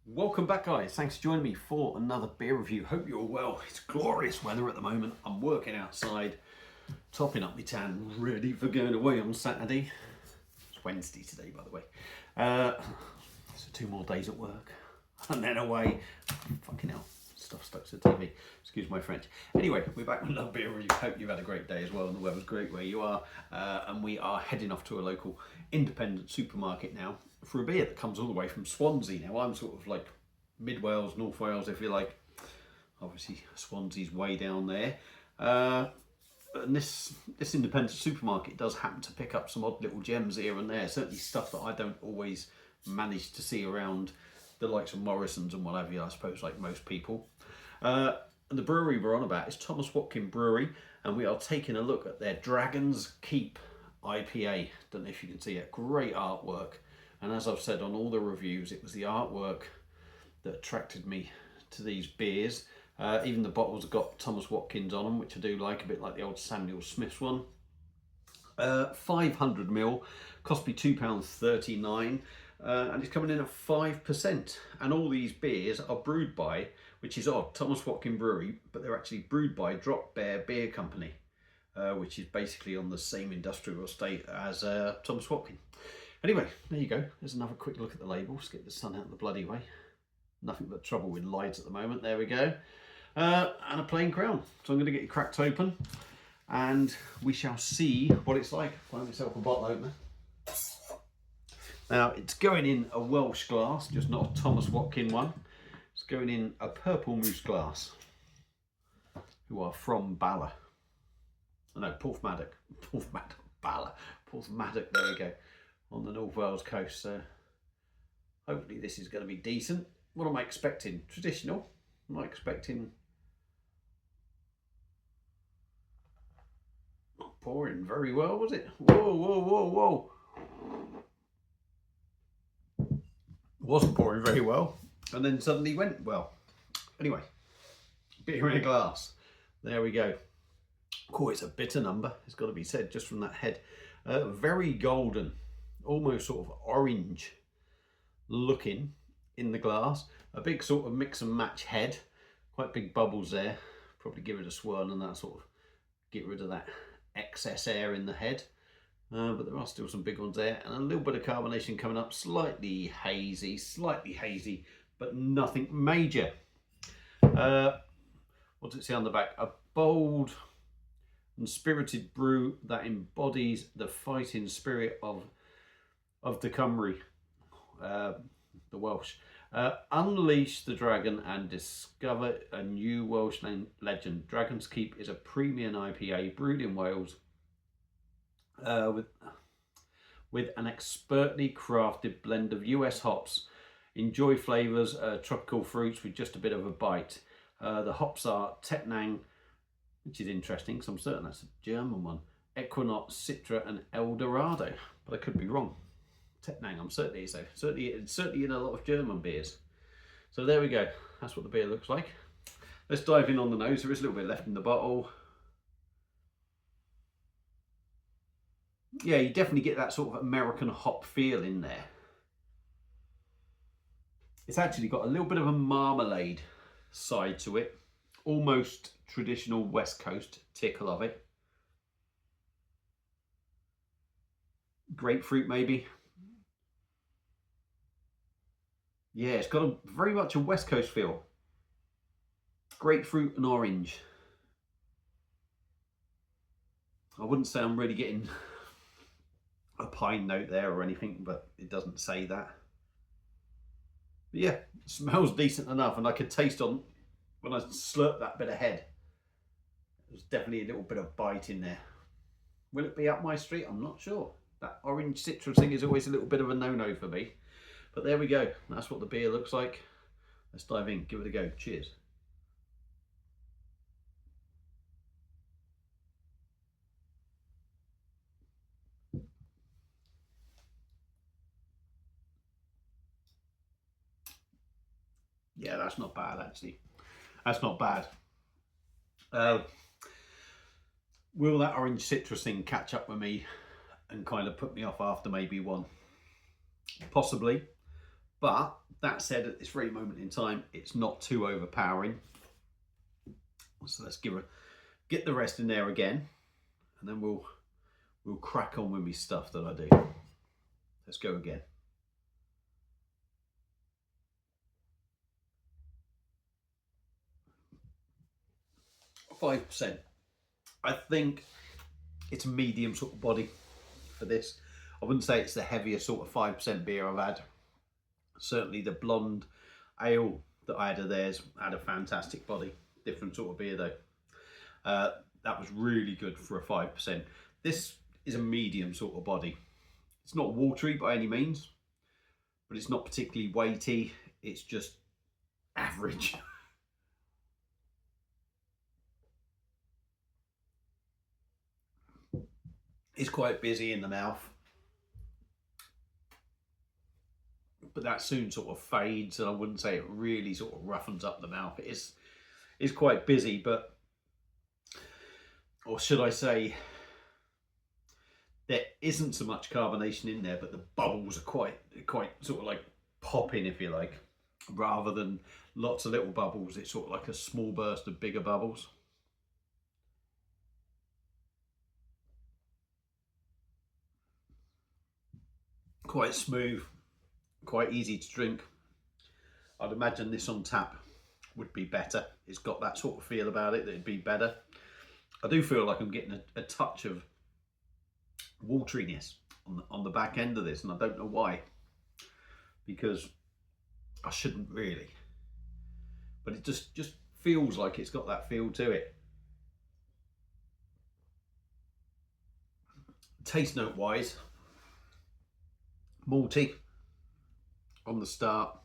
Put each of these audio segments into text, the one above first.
Welcome back, guys. Thanks for joining me for another beer review. Hope you're well. It's glorious weather at the moment. I'm working outside, topping up my tan, ready for going away on Saturday. It's Wednesday today, by the way. So 2 more days at work and then away. Fucking hell, stuff stuck to the TV. Excuse my French. Anyway, we're back with another beer review. Hope you've had a great day as well and the weather's great where you are. And we are heading off to a local independent supermarket now for a beer that comes all the way from Swansea. Now I'm sort of like mid Wales, North Wales if you like. Obviously Swansea's way down there. And this independent supermarket does happen to pick up some odd little gems here and there. Certainly stuff that I don't always manage to see around the likes of Morrison's and what have you, I suppose, like most people. And the brewery we're on about is Tomos Watkin Brewery, and we are taking a look at their Dragon's Keep IPA. Don't know if you can see it. Great artwork. And as I've said on all the reviews, it was the artwork that attracted me to these beers. Even the bottles have got Thomas Watkins on them, which I do like, a bit like the old Samuel Smith's one. 500ml, cost me £2.39, and it's coming in at 5%. And all these beers are brewed by, which is odd, Tomos Watkin Brewery, but they're actually brewed by Drop Bear Beer Company, which is basically on the same industrial estate as Tomos Watkin. Anyway, there you go. There's another quick look at the labels. Get the sun out of the bloody way. Nothing but trouble with lights at the moment. There we go. And a plain crown. So I'm going to get it cracked open and we shall see what it's like. Find myself a bottle opener. Now, it's going in a Welsh glass, just not a Tomos Watkin one. It's going in a purple moose glass, who are from Bala. No, Porthmadog. Bala. Porthmadog, there we go. On the North Wales coast, so hopefully this is going to be decent. What am I expecting? Traditional? Am I expecting... Not pouring very well, was it? Whoa, whoa, whoa, whoa. Wasn't pouring very well, and then suddenly went well. Anyway, beer in a glass. There we go. Oh, it's a bitter number. It's got to be said just from that head. Very golden. Almost sort of orange looking in the glass. A big sort of mix and match head. Quite big bubbles there. Probably give it a swirl and that sort of get rid of that excess air in the head. But there are still some big ones there. And a little bit of carbonation coming up. Slightly hazy, but nothing major. What does it say on the back? A bold and spirited brew that embodies the fighting spirit of the Cymru, the Welsh. Unleash the dragon and discover a new Welsh legend. Dragon's Keep is a premium IPA brewed in Wales with an expertly crafted blend of US hops. Enjoy flavours, tropical fruits with just a bit of a bite. The hops are Tettnang, which is interesting because I'm certain that's a German one, Equinox, Citra and Eldorado, but I could be wrong. Tettnang, I'm certainly so. Certainly in a lot of German beers. So there we go. That's what the beer looks like. Let's dive in on the nose. There is a little bit left in the bottle. Yeah, you definitely get that sort of American hop feel in there. It's actually got a little bit of a marmalade side to it. Almost traditional West Coast tickle of it. Grapefruit maybe. Yeah, it's got a very much a West Coast feel. Grapefruit and orange. I wouldn't say I'm really getting a pine note there or anything, but it doesn't say that. But yeah, it smells decent enough, and I could taste on when I slurped that bit of head. There's definitely a little bit of bite in there. Will it be up my street? I'm not sure. That orange citrus thing is always a little bit of a no-no for me. But there we go. That's what the beer looks like. Let's dive in. Give it a go. Cheers. Yeah, that's not bad actually. That's not bad. Will that orange citrus thing catch up with me and kind of put me off after maybe one? Possibly. But that said, at this very moment in time, it's not too overpowering. So let's get the rest in there again, and then we'll crack on with me stuff that I do. Let's go again. %. I think it's a medium sort of body for this. I wouldn't say it's the heaviest sort of 5% beer I've had. Certainly the blonde ale that I had of theirs had a fantastic body. Different sort of beer though. That was really good for a 5%. This is a medium sort of body. It's not watery by any means, but it's not particularly weighty. It's just average. It's quite busy in the mouth, but that soon sort of fades, and I wouldn't say it really sort of roughens up the mouth. It is quite busy, but, or should I say, there isn't so much carbonation in there, but the bubbles are quite sort of like popping, if you like, rather than lots of little bubbles. It's sort of like a small burst of bigger bubbles. Quite smooth, quite easy to drink. I'd imagine this on tap would be better. It's got that sort of feel about it that it'd be better. I do feel like I'm getting a touch of wateriness on the back end of this, and I don't know why, because I shouldn't really, but it just feels like it's got that feel to it. Taste note wise, malty on the start.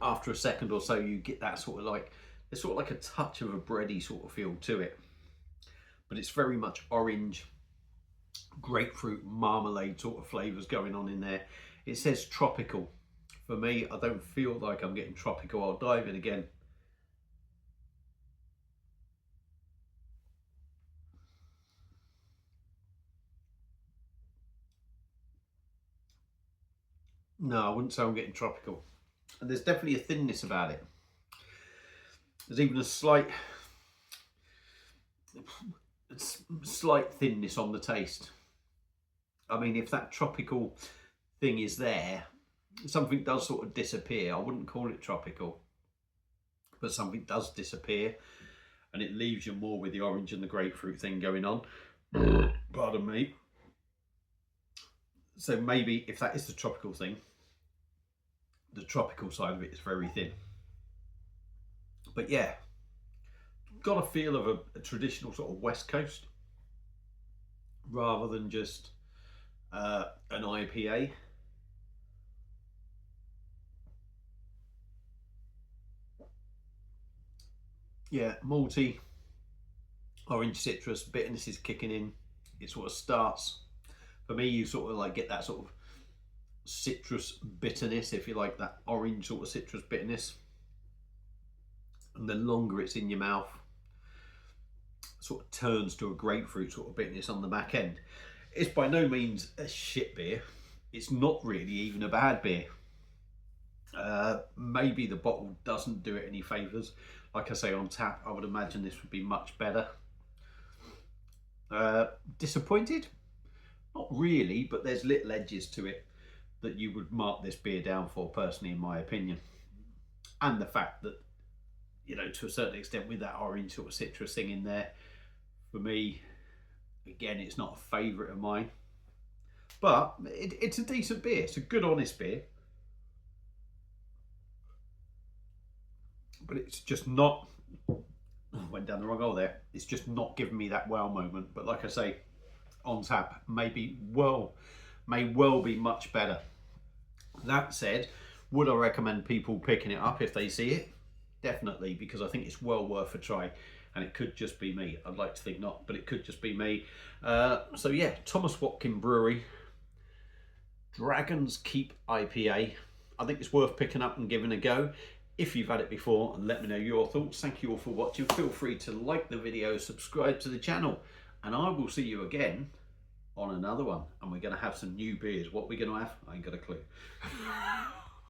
After a second or so, you get that sort of like, it's sort of like a touch of a bready sort of feel to it, but it's very much orange, grapefruit, marmalade sort of flavors going on in there. It says tropical. For me, I don't feel like I'm getting tropical. I'll dive in again. No, I wouldn't say I'm getting tropical. And there's definitely a thinness about it. There's even a slight thinness on the taste. I mean, if that tropical thing is there, something does sort of disappear. I wouldn't call it tropical, but something does disappear, and it leaves you more with the orange and the grapefruit thing going on. Pardon me. So maybe if that is the tropical thing, the tropical side of it is very thin. But yeah, got a feel of a traditional sort of West Coast rather than just an IPA. Yeah, malty, orange citrus, bitterness is kicking in. It sort of starts, for me, you sort of like get that sort of citrus bitterness, if you like, that orange sort of citrus bitterness. And the longer it's in your mouth, sort of turns to a grapefruit sort of bitterness on the back end. It's by no means a shit beer. It's not really even a bad beer. Maybe the bottle doesn't do it any favours. Like I say, on tap, I would imagine this would be much better. Disappointed? Not really, but there's little edges to it that you would mark this beer down for, personally, in my opinion. And the fact that, you know, to a certain extent, with that orange sort of citrus thing in there, for me, again, it's not a favourite of mine. But it's a decent beer. It's a good, honest beer. But it's just not, went down the wrong hole there. It's just not giving me that wow moment. But like I say, on tap, may well be much better. That said, would I recommend people picking it up if they see it? Definitely, because I think it's well worth a try. And it could just be me. I'd like to think not, but it could just be me. So yeah, Tomos Watkin Brewery, Dragon's Keep IPA. I think it's worth picking up and giving a go. If you've had it before, and let me know your thoughts. Thank you all for watching. Feel free to like the video, subscribe to the channel, and I will see you again on another one, and we're going to have some new beers. What we're going to have, I ain't got a clue.